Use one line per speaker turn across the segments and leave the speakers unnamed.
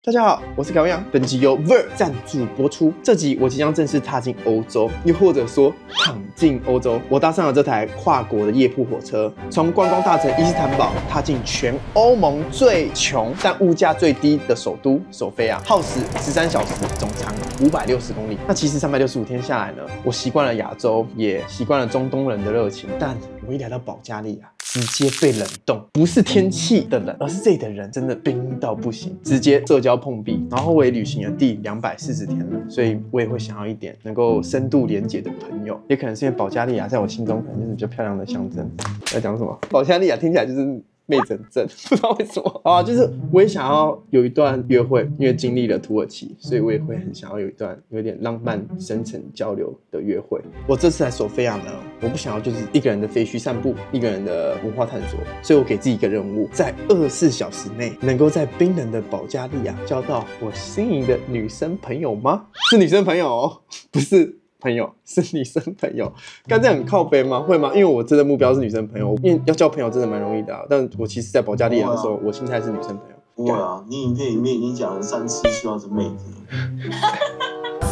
大家好，我是凯文杨，本集由 Ver 赞助播出。这集我即将正式踏进欧洲，又或者说躺进欧洲。我搭上了这台跨国的夜铺火车，从观光大城伊斯坦堡踏进全欧盟最穷但物价最低的首都索菲亚，耗时13小时，总长560公里。那其实365天下来呢，我习惯了亚洲，也习惯了中东人的热情，但我一来到保加利亚，直接被冷冻，不是天气的冷，而是这里的人真的冰到不行，直接社交碰壁。然后我也旅行了第240天了，所以我也会想要一点能够深度连结的朋友，也可能是因为保加利亚在我心中可能就是比较漂亮的象征。在讲什么？保加利亚听起来就是妹子很正，不知道为什么啊，就是我也想要有一段约会，因为经历了土耳其，所以我也会很想要有一段有点浪漫、深层交流的约会。我这次来索菲亚呢，我不想要就是一个人的废墟散步，一个人的文化探索，所以我给自己一个任务，在24小时内能够在冰冷的保加利亚交到我心仪的女生朋友吗？是女生朋友哦，不是朋友，是女生朋友。刚这样很靠北吗？会吗？因为我真的目标是女生朋友，因为要交朋友真的蛮容易的啊。但我其实在保加利亚的时候，我心态是女生朋友。
不会啊，你影片里面已经讲了3次，希望是妹子。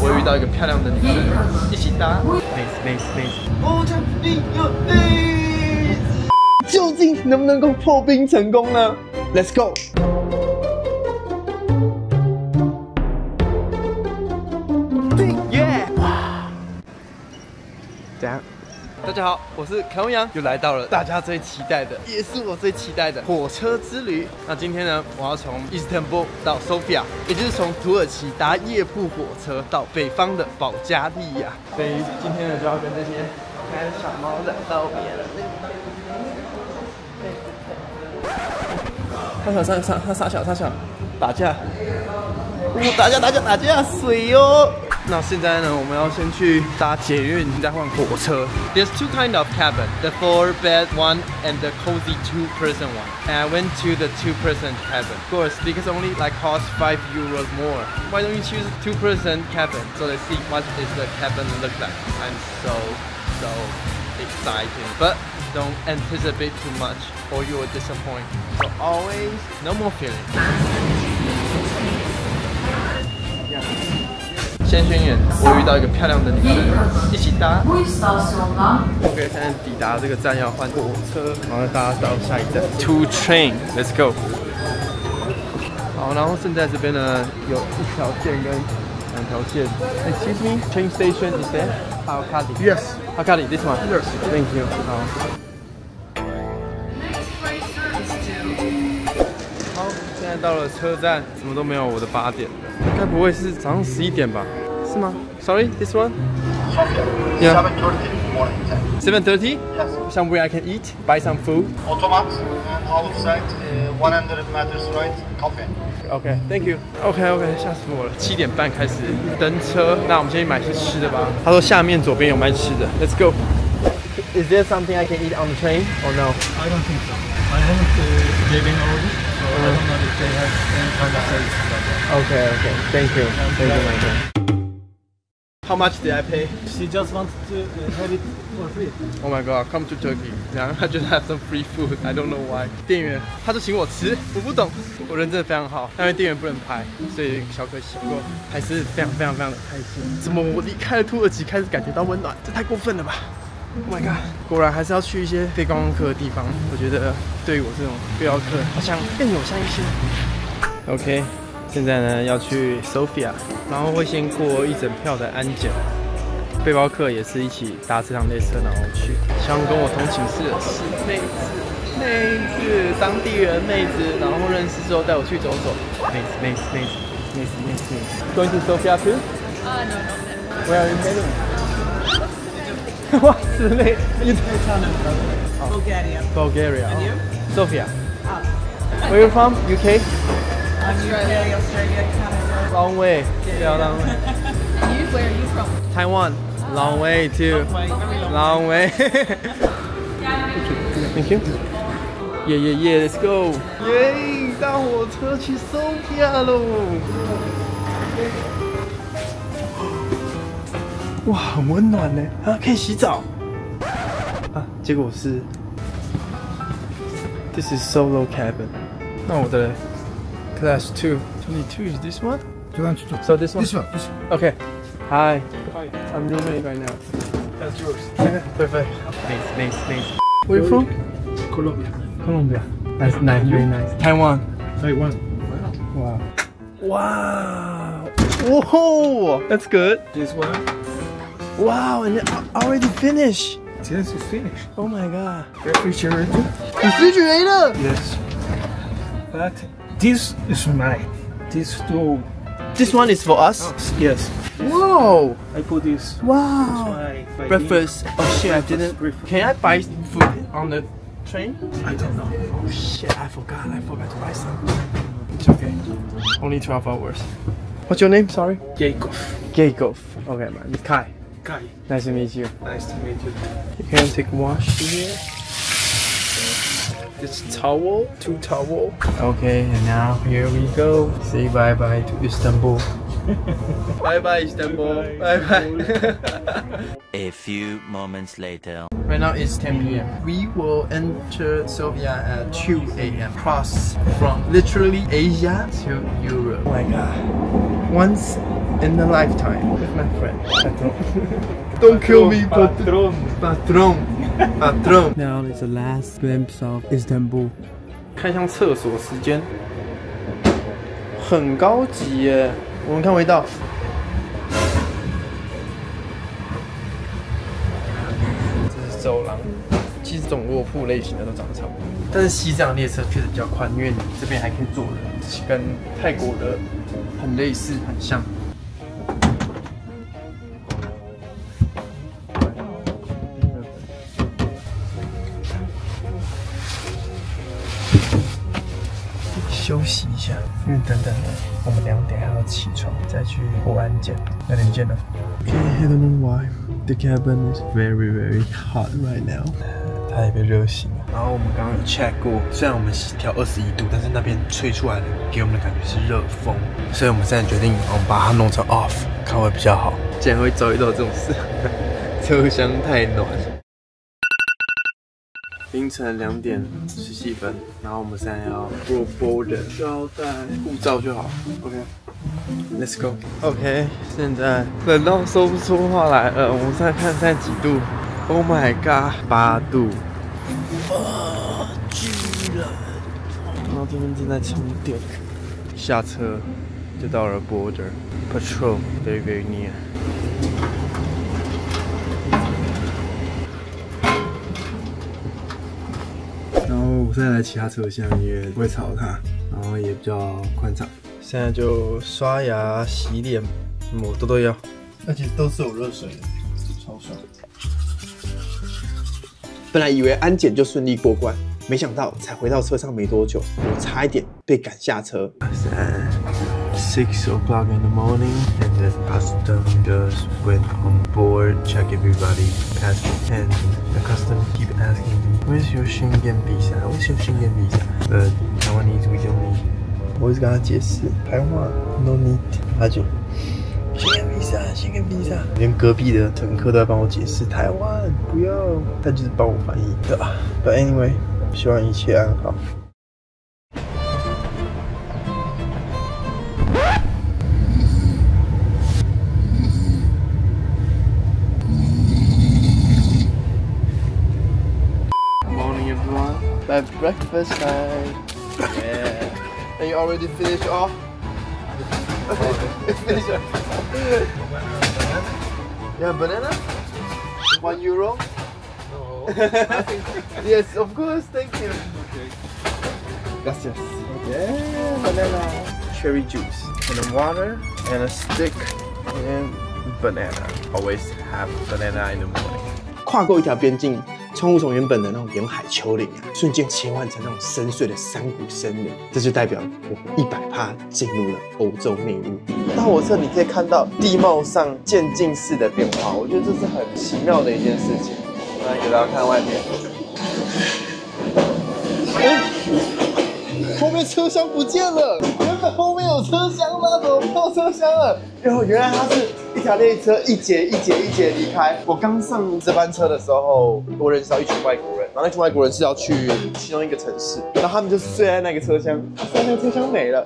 我遇到一个漂亮的女生，一起搭妹子。我想你有妹子，究竟能不能够破冰成功呢 ？Let's go。怎样？大家好，我是凯文杨，又来到了大家最期待的，也是我最期待的火车之旅。那今天呢，我要从伊斯坦布尔到 Sofia， 也就是从土耳其搭夜铺火车到北方的保加利亚。所以今天呢，就要跟这些可爱的小猫仔道别了。他小，打架，打架，水哦。那现在呢，我们要先去搭捷运，再换火车。There's two kind of cabin, the 4-bed one and the cozy 2-person one. And I went to the 2-person cabin. Of course, because only like cost €5 more. Why don't you choose 2-person cabin? So let's see what is the cabin look like. I'm so excited, but don't anticipate too much or you will disappoint. So always no more feeling. 先轩辕，我遇到一个漂亮的女生，一起搭。OK， 现在抵达这个站要换火车，然后大家到下一站 To Train，Let's go。好，然后现在这边呢有1条线跟2条线。Excuse me, train station is there? Hakati. Yes. Hakati, this one. Yes. Thank you. 好。好，现在到了车站，什么都没有，我的8点。该不会是早上11点吧？是吗 ？Sorry, this one? Yeah. 7:30 morning time. 7:30? Yes. Somewhere I can eat, buy some food.
Automat and outside 100 meters right, coffee.
OK, thank you. OK, 吓死我了。7点半开始登车，那我们先去买些吃的吧。他说下面左边有卖吃的 ，Let's go. Is there something I can eat on the train or no?
I don't think so. I haven't given orders, so I don't know if they have any kind of service like that.
OK, thank you, my friend. How much did I pay?
She just wants to have it for free.
Oh my god, come to Turkey. 然后他觉得 have some free food, I don't know why. 店员他就请我吃，我不懂。我人真的非常好，但是店员不能拍，所以小可惜。不过还是非常的开心。怎么我离开了土耳其开始感觉到温暖？这太过分了吧 ！Oh my god， 果然还是要去一些非观光客的地方。我觉得对于我这种背包客，好像更友善一些。OK。现在呢要去 Sofia， 然后会先过一整票的安检，背包客也是一起搭这趟列车然后去。希望跟我同寝室的是妹子，当地人妹子，然后认识之后带我去走走。妹子。Going to Sofia too?
No.
Where are you heading? 哇，之类。Bulgaria.
And you?
Sofia. Where are you from? UK?
Australia, Canada.
Long way. Yeah, long way.
And you? Where are you from?
Taiwan. Long way too. Long way. Thank you. Yeah. Let's go. 耶！搭火车去 Sofia 喽。哇，很温暖呢。啊，可以洗澡。啊，结果是 This is solo cabin。那我的 Class 2 22 is this one?
22.
So this one?
This one.
Okay. Hi.
Hi.
I'm roommate right now.
That's yours.
Okay, perfect. Nice. Where you from?
Colombia.
Colombia. That's nice, very nice. Taiwan.
Taiwan.
Wow. Wow. Whoa, that's good.
This one.
Wow, and it already finished.
Yes, it's finished.
Oh my god.
Refrigerator.
Refrigerator.
Yes. But this is mine. This two.
This one is for us.
Yes.
Whoa.
I put this.
Wow.
My
Breakfast. Oh shit, I didn't.
Breakfast.
Can I buy food on the train?
I don't know.
Oh shit, I forgot to buy some. It's okay. Only 12 hours. What's your name? Sorry?
Jacob.
Jacob. Okay, man. It's Kai.
Kai.
Nice to meet you.
Nice to meet you.
You can take wash here. This towel, 2 towel. Okay, and now here we go. Say bye bye to Istanbul. Bye bye Istanbul. Bye bye.
A few moments later.
Right now it's 10 p.m. We will enter Sofia at 2 a.m. Cross from literally Asia to Europe. Oh my god. Once in a lifetime with my friend. Don't kill me, patron. Patron. Now it's the last glimpse of Istanbul. 看向厕所时间，很高级耶。我们看味道。这是走廊，其实这种卧铺类型的都长得差不多，但是西藏列车确实比较宽，因为你这边还可以坐人，跟泰国的很类似，很像。休息一下，因为等等我们2点还要起床，再去过安检，2点见了。Okay, I don't know why the cabin is very hot right now. 它也被热醒了。然后我们刚刚有 check 过，虽然我们调21度，但是那边吹出来的给我们的感觉是热风，所以我们现在决定我们把它弄成 off， 看会比较好。竟然会遭遇到这种事，车厢太暖。凌晨2点17分，然后我们现在要 border， 需要带护照就好。OK，Let's go。OK， 现在冷到说不出话来了。我们现在看现在几度 ？Oh my god， 8度。巨冷。然后这边正在充电，下车就到了 border patrol， very near。然后我现在来其他车厢，也不会吵它，然后也比较宽敞。现在就刷牙、洗脸，我都要，而且都是有热水的，超爽。本来以为安检就顺利过关，没想到才回到车上没多久，我差一点被赶下车。6 o'clock in the morning, and the custom just went on board, check everybody, passport, and the custom keep asking me, "Where's your Schengen visa? Where's your Schengen visa?" But Taiwanese we don't need. 我一直跟他解释，台湾 no need， 他就 Schengen visa， 连隔壁的乘客都在帮我解释台湾不要，他就是帮我翻译的。But anyway， 希望一切安好。At breakfast time. Yeah. And you already finished off? It's finished. Yeah, banana? €1?
No.
Yes, of course. Thank you.
Okay.
Gracias. Yeah, banana. Cherry juice. And then water. And a stick. And banana. Always have banana in the morning. 跨过一条边境，窗户从原本的那种沿海丘陵啊，瞬间切换成那种深邃的山谷森林，这就代表我100%进入了欧洲内陆。到我这里可以看到地貌上渐进式的变化，我觉得这是很奇妙的一件事情。来给大家看外面，后面车厢不见了，原本后面有车厢吗？怎么没有车厢了？原来它是一条列车一节离开。我刚上这班车的时候，我认识到一群外国人，然后那群外国人是要去其中一个城市，然后他们就睡在那个车厢，现在那个车厢没了。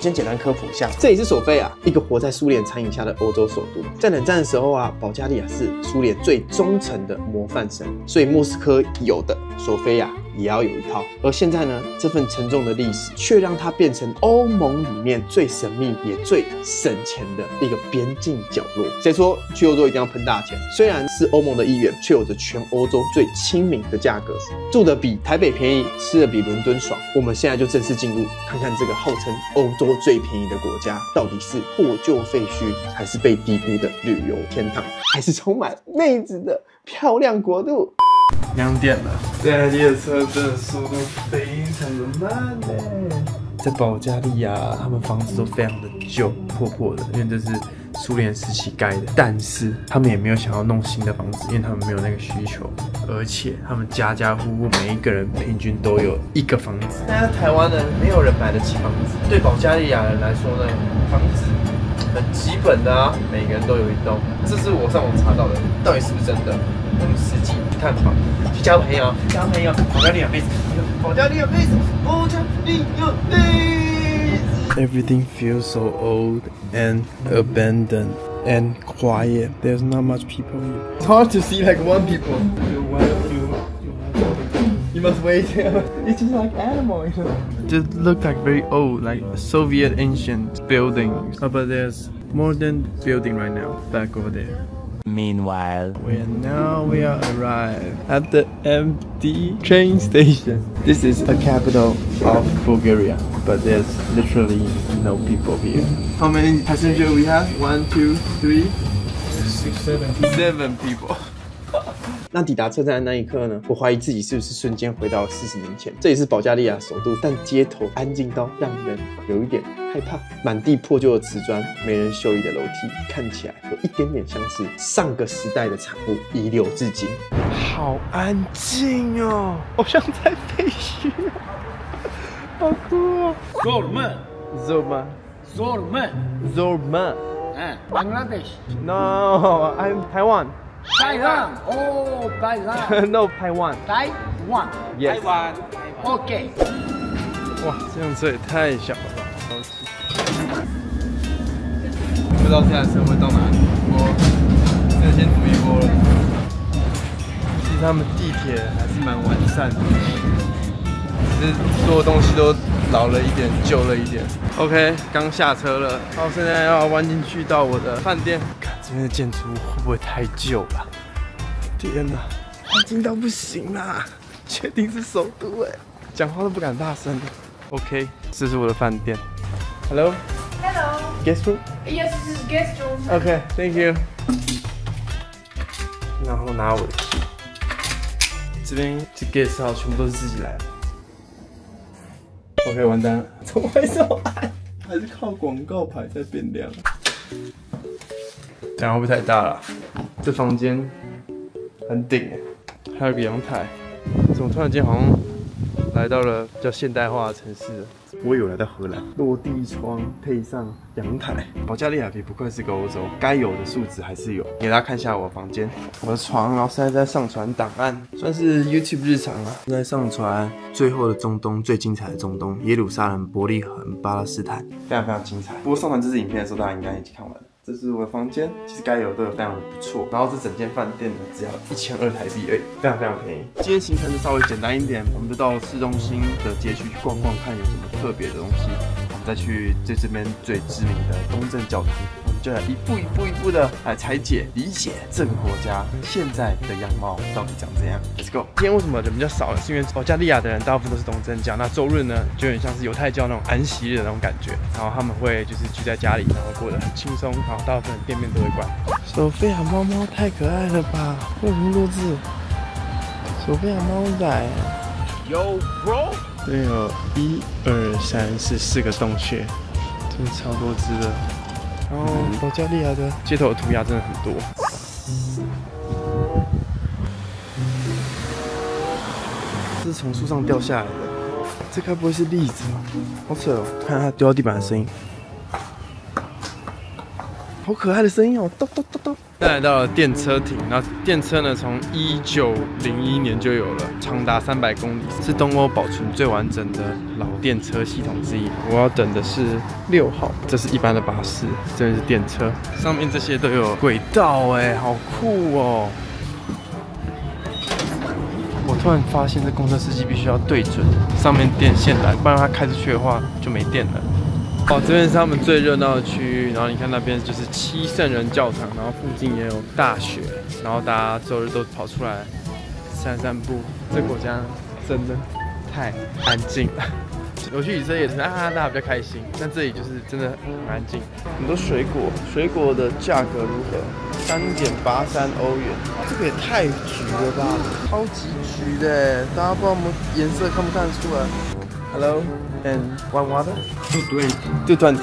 先简单科普一下，这里是索菲亚，一个活在苏联残影下的欧洲首都。在冷战的时候啊，保加利亚是苏联最忠诚的模范生，所以莫斯科有的，索菲亚也要有一套。而现在呢，这份沉重的历史却让它变成欧盟里面最神秘也最省钱的一个边境角落。谁说去欧洲一定要喷大钱？虽然是欧盟的一员，却有着全欧洲最亲民的价格，住得比台北便宜，吃得比伦敦爽。我们现在就正式进入，看看这个号称欧洲最便宜的国家，到底是破旧废墟，还是被低估的旅游天堂，还是充满妹子的漂亮国度？2点了，这台列车真的速度非常的慢呢。在保加利亚，他们房子都非常的旧破破的，因为这是苏联时期盖的。但是他们也没有想要弄新的房子，因为他们没有那个需求。而且他们家家户户每一个人平均都有一个房子。但是台湾呢，没有人买得起房子。对保加利亚人来说呢，房子很基本的啊，每个人都有一栋。这是我上网查到的，到底是不是真的？我们实际探访，去交朋友，交朋友，保加利亚妹子，保加利亚妹子，保加利亚妹子。Everything feels so old and abandoned and quiet. There's not much people here. It's hard to see like one people. You must wait. It's just like animal, you know. Just look like very old, like Soviet ancient buildings. Oh, but there's more than building right now. Back over there.
Meanwhile,
we are arrived at the empty train station. This is a capital of Bulgaria, but there's literally no people here. How many passengers we have? 1, 2, 3, 7 people. 那抵达车站的那一刻呢，我怀疑自己是不是瞬间回到了40年前。这也是保加利亚首都，但街头安静到让人有一点害怕。满地破旧的瓷砖，没人修理的楼梯，看起来有一点点像是上个时代的产物，遗留至今。好安静哦，好像在废墟哦，好酷哦。Zorman.
Bangladesh.
No, I'm Taiwan.
Thailand. Oh, Thailand.
No, Taiwan.
Taiwan.
Yes.
Taiwan. OK.
哇，这辆车也太小了吧，超级。不知道这台车会到哪里，我真的先赌一波了。其实他们地铁还是蛮完善的，只是所有东西都老了一点，旧了一点。OK， 刚下车了，好，现在要弯进去到我的饭店。看这边的建筑物会不会太旧了？天哪，安静到不行啦！确定是首都哎，讲话都不敢大声。OK， 这是我的饭店。Hello.
Hello.
Guest room?
Yes, this is guest room.
OK, thank you. 然后拿我的 key。这边是 guest house，全部都是自己来的。OK， 完蛋了，怎么会这么暗？还是靠广告牌在变亮？这样会不会太大了？这房间很顶哎，还有个阳台。怎么突然间好像来到了比较现代化的城市了？我以为来到荷兰，落地窗配上阳台。保加利亚也不愧是个欧洲，该有的素质还是有。给大家看一下我的房间，我的床，然后现在在上传档案，算是 YouTube 日常啊。在上传最后的中东，最精彩的中东，耶路撒冷、伯利恒、巴勒斯坦，非常非常精彩。不过上传这支影片的时候，大家应该已经看完了。这是我的房间，其实该有的都有非常的不错。然后这整间饭店呢，只要1200台币而已，非常非常便宜。今天行程就稍微简单一点，我们就到市中心的街区去逛逛，看有什么特别的东西。我们再去这边最知名的东正教堂，我们就来一步的来拆解、理解这个国家现在的样貌到底长怎样。Let's go。今天为什么人比较少呢？是因为保加利亚的人大部分都是东正教，那周日呢就有点像是犹太教那种安息日的那种感觉，然后他们会就是聚在家里，然后过得很轻松。然后大部分店面都会关。索菲亚猫猫太可爱了吧？为什么录制？索菲亚猫仔。Yo bro。这有1、2、3、4个洞穴，真的超多只的。然后保加利亚的街头的涂鸦真的很多。这是从树上掉下来的，这该不会是栗子吧？好扯哦！看它丢到地板的声音。好可爱的声音哦，咚咚咚咚。再来到了电车亭，然后电车呢从1901年就有了，长达300公里，是东欧保存最完整的老电车系统之一。我要等的是6号，这是一般的巴士，这边是电车，上面这些都有轨道哎，好酷哦！我突然发现这公车司机必须要对准上面电线来，不然他开出去的话就没电了。哦，这边是他们最热闹的区域，然后你看那边就是7圣人教堂，然后附近也有大学，然后大家周日都跑出来散散步。这国家真的太安静了。我去以色列也是大家比较开心，但这里就是真的很安静。很多水果，水果的价格如何？3.83欧元，这个也太橘了吧，超级橘的，大家不知道我们颜色看不看得出来 ？Hello and one water? 220.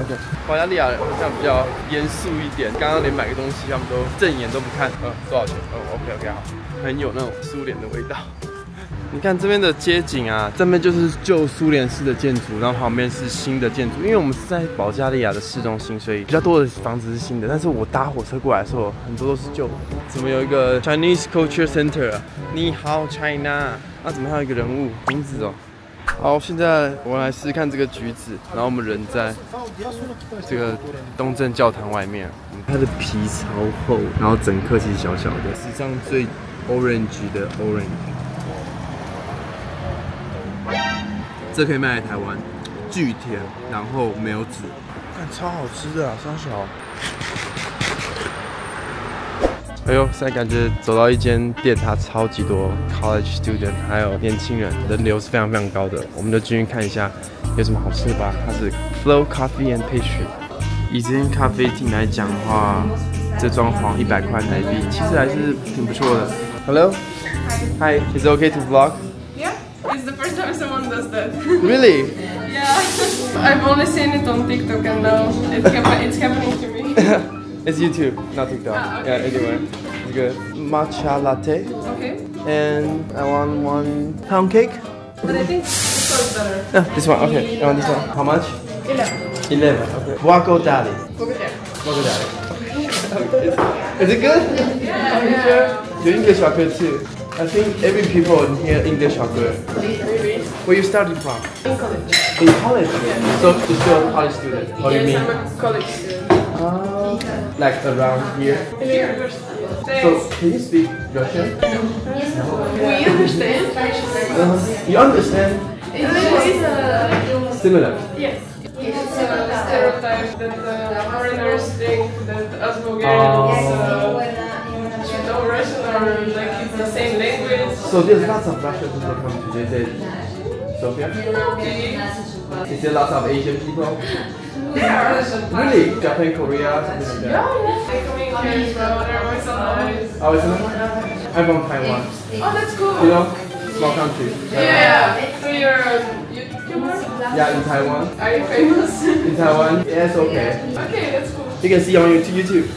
OK， 保加利亚人好像比较严肃一点，刚刚连买个东西他们都正眼都不看，多少钱？OK 好，很有那种苏联的味道。你看这边的街景啊，这边就是旧苏联式的建筑，然后旁边是新的建筑。因为我们是在保加利亚的市中心，所以比较多的房子是新的。但是我搭火车过来的时候，很多都是旧的。怎么有一个 Chinese Culture Center 啊？你好 China， 那怎么还有一个人物名字哦？好，现在我来试试看这个橘子。然后我们人在这个东正教堂外面，它的皮超厚，然后整颗其实小小的，史上最 orange 的 orange。这可以卖来台湾，巨甜，然后没有籽，看超好吃的啊，超小。哎呦，现在感觉走到一间店，它超级多 college student， 还有年轻人，人流是非常非常高的。我们就进去看一下有什么好吃的吧。它是 Flow Coffee and Pastry。以这间咖啡厅来讲的话，这装潢100块台币，其实还是挺不错的。Hello, hi, is it okay to vlog?
It's the first time someone does that.
Really?
Yeah. I've only seen it on TikTok and now it's happening to me.
It's YouTube, not TikTok.
Okay.
Yeah, anyway. It's good. Matcha latte.
Okay.
And I want one pound cake.
But I think this one's better.
Yeah, this one. Okay, I want this one. How much? 11. Okay. Guaco Dali.
Over there.
Guaco Dali. Is it good?
Yeah.
Are you sure? Your English are good too. I think every people in here English are good.
Maybe.
Where you studied from?
In college.
In college? Yeah. So you're still a college student? What do you
Yes,
mean?
I'm a college student.
Like around here?
In the university.
So
Thanks.
can you speak Russian?
We understand.
You understand?
It's
Similar.
yes. It's a stereotype that foreigners think that us Bulgarians should know Russian or like it's the same language.
So there's lots of Russian people come to visit Sofia?
Okay.
Is there lots of Asian people?
Yeah.
Really? Japan, Korea, something like that?
They coming here from they're always on the eyes.
Oh, is it? I'm from Taiwan.
Oh, that's cool.
You know, small country.
Yeah. So you're a YouTuber?
Yeah, in Taiwan.
Are you famous?
In Taiwan, yes, okay.
Okay, that's cool.
You can see on YouTube.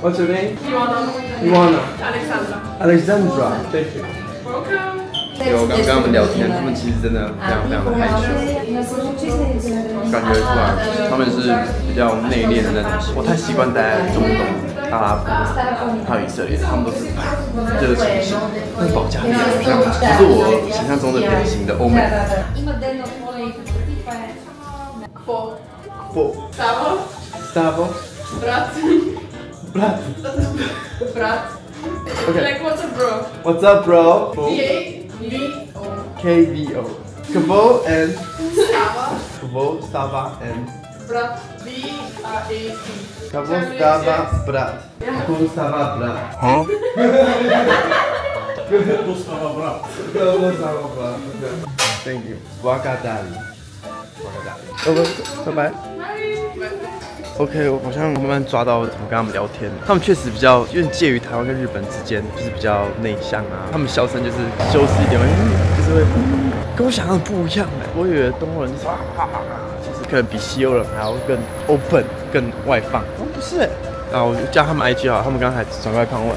What's your name? Ivana.
Alexandra.
Alexandra. Thank you.
Welcome.
我刚跟他们聊天，他们其实真的非常非常的害羞，感觉出来他们是比较内敛的那种。我太习惯待在中东、阿拉伯还有以色列，他们都是热情型，但保加利亚不是，不是我想象中的典型的欧美。
Savo.
Stavo.
Brat.
Brat.
Brat.
Okay.
Like what's up, bro?
What's up, bro?
K-V-O.
KVO. Kavo and
Sava.
Kavo, Stava and
Brat. B-R-A-T.
Kavo, Stava, Brat. Kavo, Stava, Brat. Huh? Kavo, Stava, Brat. Kavo, Stava, Brat. Okay. Thank you. Wakadali. Wakadali. Over. Bye bye. OK， 我好像慢慢抓到怎么跟他们聊天。他们确实比较有点介于台湾跟日本之间，就是比较内向啊。他们笑声就是修饰一点，就是会跟我想象的不一样哎。我以为东欧人就是哈哈哈，其实可能比西欧人还要更 open、更外放。哦，不是哎。然后我就加他们 IG 好，他们刚才转过来看我。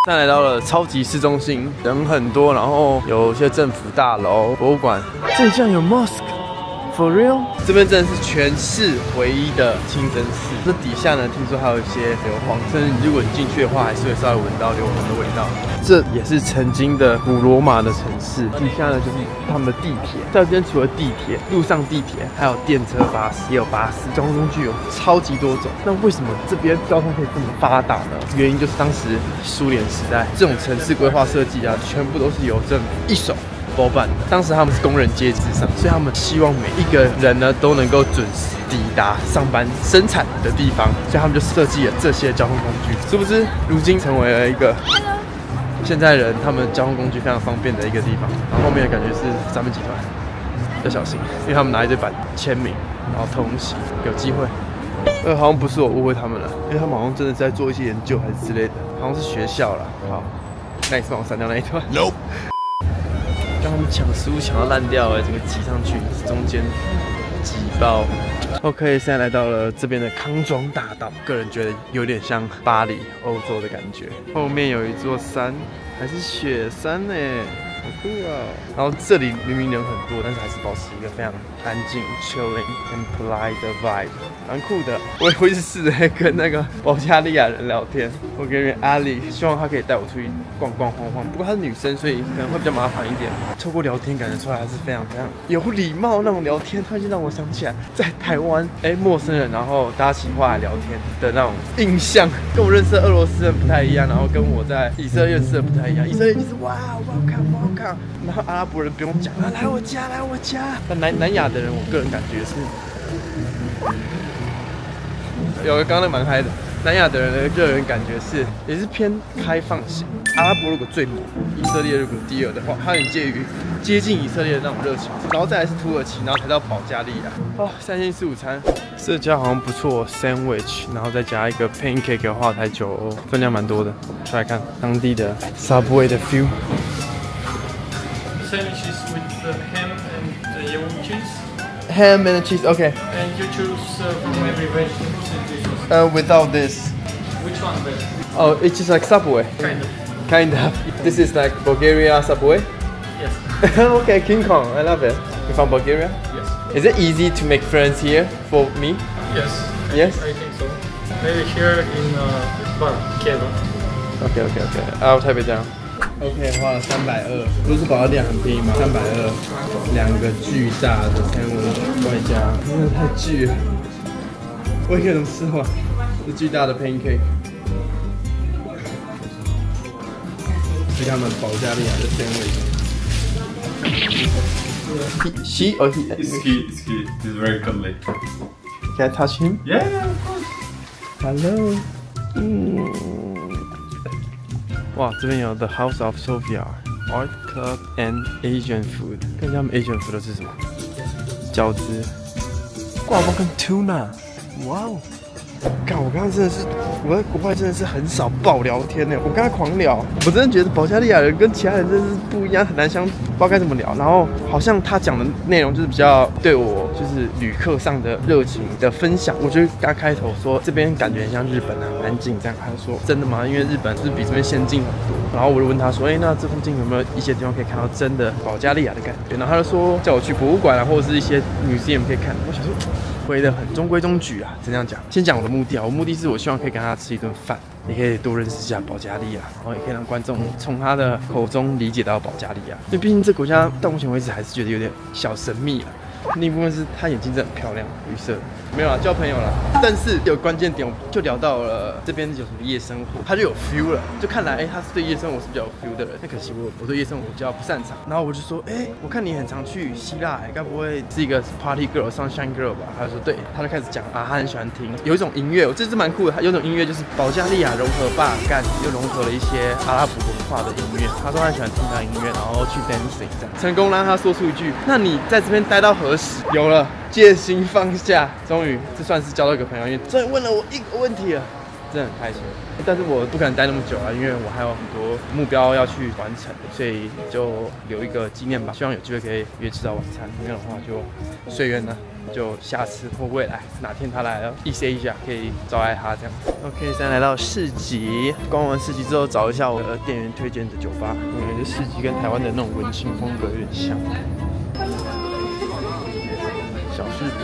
现在来到了超级市中心，人很多，然后有一些政府大楼、博物馆。这里竟然有 mosque。For real？ 这边真的是全市唯一的清真寺。这底下呢，听说还有一些硫磺，甚至如果你进去的话，还是会稍微闻到硫磺的味道。这也是曾经的古罗马的城市。底下呢，就是他们的地铁。在这边除了地铁，路上地铁，还有电车、巴士，也有巴士，交通工具有超级多种。那为什么这边交通可以这么发达呢？原因就是当时苏联时代这种城市规划设计啊，全部都是由政府一手包办的。当时他们是工人阶级之上，所以他们希望每一个人呢都能够准时抵达上班生产的地方，所以他们就设计了这些交通工具。殊不知，如今成为了一个现在人他们交通工具非常方便的一个地方。然后后面的感觉是三民集团，要小心，因为他们拿一堆板签名，然后偷东西，有机会。好像不是我误会他们了，因为他们好像真的在做一些研究还是之类的，好像是学校啦。好，那一次帮我删掉那一段。No。刚他们抢食物抢到烂掉了，整个挤上去，中间挤爆。OK， 现在来到了这边的康庄大道，个人觉得有点像巴黎、欧洲的感觉。后面有一座山，还是雪山呢，好酷啊！然后这里明明人很多，但是还是保持一个非常安静、chilling and polite 的 vibe， 蛮酷的。我也会试着跟那个保加利亚人聊天，我跟人阿里，希望她可以带我出去逛逛晃晃。不过她是女生，所以可能会比较麻烦一点。透过聊天感觉出来还是非常非常有礼貌那种聊天，突然间让我想起来在台湾，陌生人然后搭起话来聊天的那种印象，跟我认识的俄罗斯人不太一样，然后跟我在以色列认识的不太一样。以色列就是哇 welcome， 然后阿拉伯人不用讲啊，来我家来我家。但南亚的人，我个人感觉是，有个刚刚那蛮嗨的。南亚的人的个人感觉是也是偏开放型。阿拉伯如果最猛，以色列如果第二的话，它很介于接近以色列的那种热情，然后再来是土耳其，然后才到保加利亚。哦，3星式午餐，这家好像不错 ，sandwich， 然后再加一个 pancake 的话才9欧，分量蛮多的。来看当地的 Subway 的 feel。
Sandwiches with the ham and the yellow cheese.
Ham and cheese, okay.
And you choose from every vegetables and dishes.
Without this.
Which one best?
Oh, it's just like Subway.
Kind of.
Kind of. This is like Bulgaria Subway.
Yes.
Okay, King Kong, I love it. You're from Bulgaria?
Yes.
Is it easy to make friends here for me?
Yes.
Yes?
I think so. Maybe here in Bar, Kiev.
Okay. I'll type it down. OK， 花了320，不是保加利亚很便宜吗？320，2个巨大的3文外加，真的太巨了，我一个人能吃完。是巨大的 pancake， 是他们保加利亚的sandwich。She or he?
It's he. He's very cuddly.
Can I touch him?
Yeah, of course.
Hello. 哇，这边有 The House of Sophia Art Club and Asian Food， 看一下他们 Asian Food 都是什么？饺子、挂包跟 tuna。哇哦！看我刚刚真的是，我在国外真的是很少爆聊天呢。我刚才狂聊，我真的觉得保加利亚人跟其他人真的是不一样，很难相处，不知道该怎么聊。然后好像他讲的内容就是比较对我就是旅客上的热情的分享。我就刚开头说这边感觉很像日本啊，很安静这样。他就说真的吗？因为日本是比这边先进很多。然后我就问他说，那这附近有没有一些地方可以看到真的保加利亚的感觉？然后他就说叫我去博物馆啊，或者是一些museum可以看。我想说。回的很中规中矩啊，怎样讲？先讲我的目的啊，我目的是我希望可以跟他吃一顿饭，也可以多认识一下保加利亚，然后也可以让观众从他的口中理解到保加利亚。因为毕竟这国家到目前为止还是觉得有点小神秘啊。另一部分是她眼睛真的很漂亮，绿色的。没有啦，交朋友啦。但是有关键点，就聊到了这边有什么夜生活，他就有 feel 了。就看来，他是对夜生活是比较有 feel 的人。但可惜我对夜生活比较不擅长。然后我就说，我看你很常去希腊，该不会是一个 party girl、sunshine girl 吧？他就说对，他就开始讲啊，他很喜欢听有一种音乐，我这是蛮酷的。他有一种音乐就是保加利亚融合巴尔干，又融合了一些阿拉伯文化的音乐。他说他很喜欢听他的音乐，然后去 dancing 这样。成功让他说出一句：“那你在这边待到何时？”有了。戒心放下，终于这算是交到一个朋友，因为终于问了我一个问题了，真的很开心。但是我不可能待那么久啊，因为我还有很多目标要去完成，所以就留一个纪念吧。希望有机会可以约吃到晚餐，没有的话就随缘了，就下次或未来哪天他来了，East Asia可以招待他这样。OK， 现在来到市集，逛完市集之后找一下我的店员推荐的酒吧，因为这市集跟台湾的那种文青风格有点像。小视频。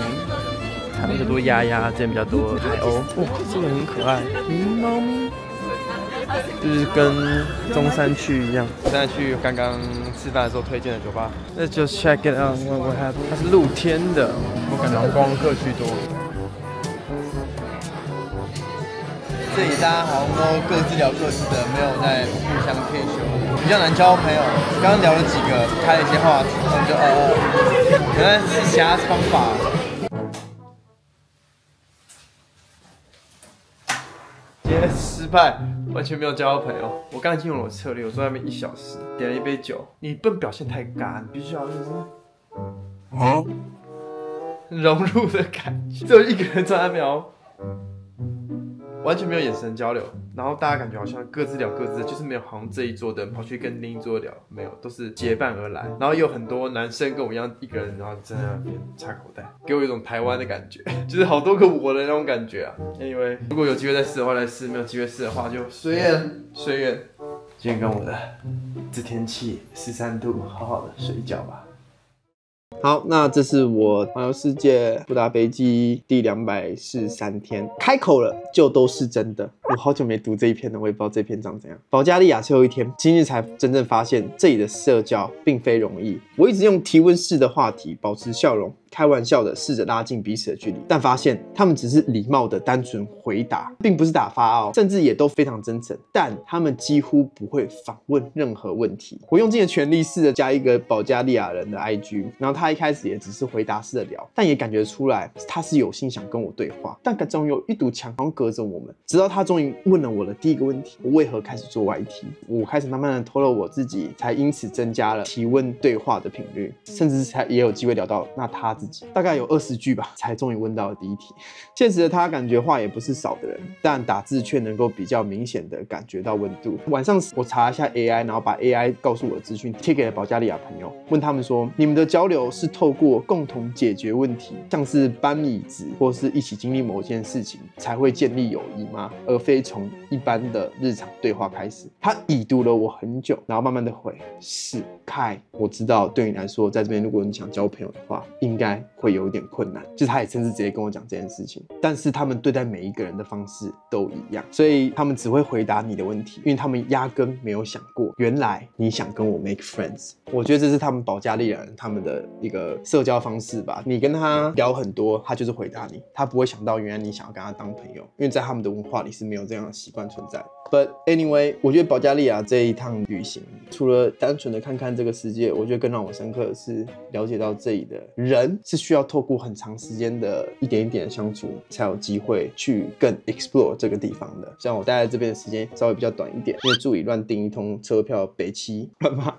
台湾比较多鸭鸭，这边比较多海鸥。哇，这个很可爱，猫咪。就是跟中山区一样，现在去刚刚吃饭的时候推荐的酒吧，那就 check it out。它是露天的，我感觉观光客居多。这里大家好像都各自聊各自的，没有在互相贴球，比较难交朋友。刚刚聊了几个，开了一些话题，我们就原来是其他方法。今天失败。完全没有交到朋友。我刚才进入我的策略，我坐在那边1小时，点了一杯酒。你不能表现太尬，你必须要就是融入的感觉。只有一个人坐在那边哦，完全没有眼神交流，然后大家感觉好像各自聊各自的，就是没有好像这一桌的人跑去跟另一桌聊，没有，都是结伴而来。然后也有很多男生跟我一样一个人，然后站在那边插口袋，给我一种台湾的感觉，就是好多个我的那种感觉啊。Anyway， 如果有机会再试的话再试，没有机会试的话就随缘随缘。今天跟我的这天气13度，好好的睡一觉吧。好，那这是我环游世界布达佩基第243天，开口了就都是真的。我好久没读这一篇了，我也不知道这篇长怎样。保加利亚最后一天，今日才真正发现这里的社交并非容易。我一直用提问式的话题保持笑容，开玩笑的试着拉近彼此的距离，但发现他们只是礼貌的单纯回答，并不是打发哦，甚至也都非常真诚，但他们几乎不会反问任何问题。我用尽了全力试着加一个保加利亚人的 IG， 然后他一开始也只是回答式的聊，但也感觉出来他是有心想跟我对话，但总有一堵墙好像隔着我们。直到他终于问了我的第一个问题：我为何开始做 YT？ 我开始慢慢的透露我自己，才因此增加了提问对话的频率，甚至也有机会聊到那他自己。大概有20句吧，才终于问到了第一题。现实的他感觉话也不是少的人，但打字却能够比较明显的感觉到温度。晚上我查一下 AI， 然后把 AI 告诉我的资讯贴给了保加利亚朋友，问他们说：你们的交流是透过共同解决问题，像是搬椅子或是一起经历某件事情才会建立友谊吗？而非从一般的日常对话开始。他已读了我很久，然后慢慢的回：是凯，我知道对你来说，在这边如果你想交朋友的话，应该会有一点困难。就是他也甚至直接跟我讲这件事情，但是他们对待每一个人的方式都一样，所以他们只会回答你的问题，因为他们压根没有想过原来你想跟我 make friends。我觉得这是他们保加利亚人他们的一个社交方式吧。你跟他聊很多，他就是回答你，他不会想到原来你想要跟他当朋友，因为在他们的文化里是没有这样的习惯存在的。But anyway， 我觉得保加利亚这一趟旅行，除了单纯的看看这个世界，我觉得更让我深刻的是了解到这里的人是需要透过很长时间的一点一点的相处，才有机会去更 explore 这个地方的。像我待在这边的时间稍微比较短一点，因为助理乱订一通车票北七，乱吗？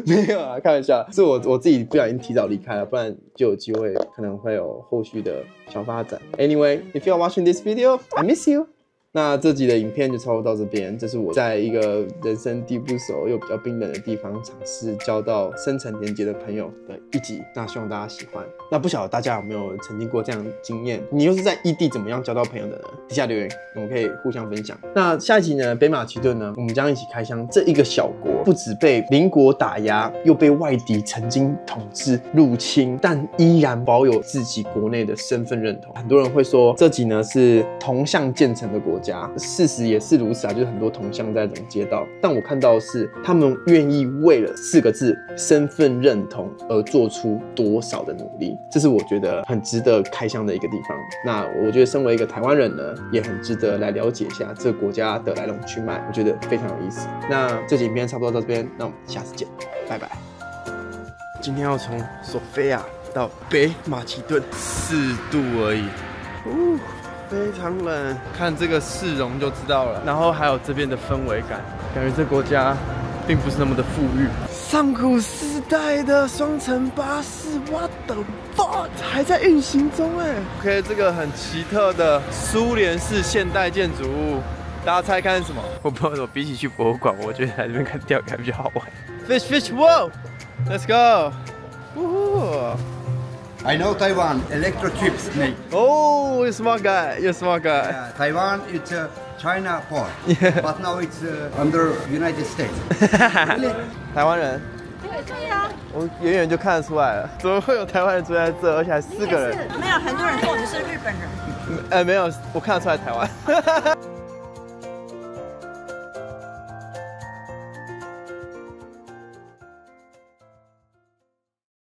没有啊，开玩笑，是我自己不小心提早离开了，不然就有机会可能会有后续的小发展。Anyway, if you are watching this video, I miss you. 那这集的影片就差不多到这边，这是我在一个人生地不熟又比较冰冷的地方尝试交到深层连结的朋友的一集，那希望大家喜欢。那不晓得大家有没有曾经过这样的经验？你又是在异地怎么样交到朋友的呢？底下留言，我们可以互相分享。那下一集呢，北马其顿呢，我们将一起开箱这一个小国，不只被邻国打压，又被外敌曾经统治入侵，但依然保有自己国内的身份认同。很多人会说这集呢是铜像建成的国家。事实也是如此啊，就是很多铜像在整个街道，但我看到的是他们愿意为了4个字身份认同而做出多少的努力，这是我觉得很值得开箱的一个地方。那我觉得身为一个台湾人呢，也很值得来了解一下这个国家的来龙去脉，我觉得非常有意思。那这集影片差不多到这边，那我们下次见，拜拜。今天要从索菲亚到北马其顿，4度而已。非常冷，看这个市容就知道了。然后还有这边的氛围感，感觉这国家并不是那么的富裕。上古时代的双层巴士 ，What the fuck， 还在运行中哎。OK， 这个很奇特的苏联式现代建筑物，大家猜看是什么？我不知道为什么，比起去博物馆，我觉得来这边看钓鱼还比较好玩。Fish, whoa, let's go.
I know Taiwan, electro chips make.
Oh, you're a smart guy. You're a smart guy.
Yeah, Taiwan, it's China part, but now it's under United States. Really?
台湾人。
对呀，
我远远就看得出来了，怎么会有台湾人住在这，而且还4个人？
没有很多人说我们是日本人。
没有，我看得出来台湾。